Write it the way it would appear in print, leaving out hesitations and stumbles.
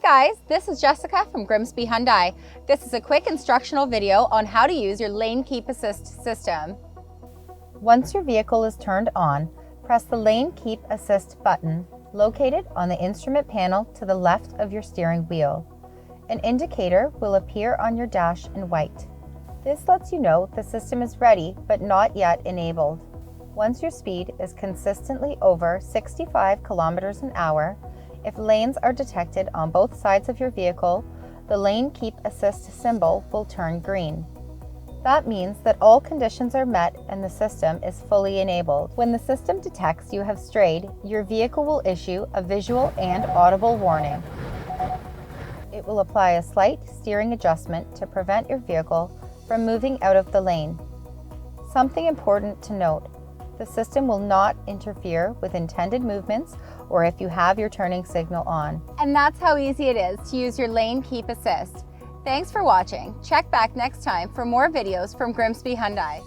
guys, this is Jessica from Grimsby Hyundai. This is a quick instructional video on how to use your Lane Keep Assist system. Once your vehicle is turned on, press the Lane Keep Assist button located on the instrument panel to the left of your steering wheel. An indicator will appear on your dash in white. This lets you know the system is ready but not yet enabled. Once your speed is consistently over 65 kilometers an hour, if lanes are detected on both sides of your vehicle, the Lane Keep Assist symbol will turn green. That means that all conditions are met and the system is fully enabled. When the system detects you have strayed, your vehicle will issue a visual and audible warning. It will apply a slight steering adjustment to prevent your vehicle from moving out of the lane. Something important to note: the system will not interfere with intended movements or if you have your turning signal on. And that's how easy it is to use your Lane Keep Assist. Thanks for watching. Check back next time for more videos from Grimsby Hyundai.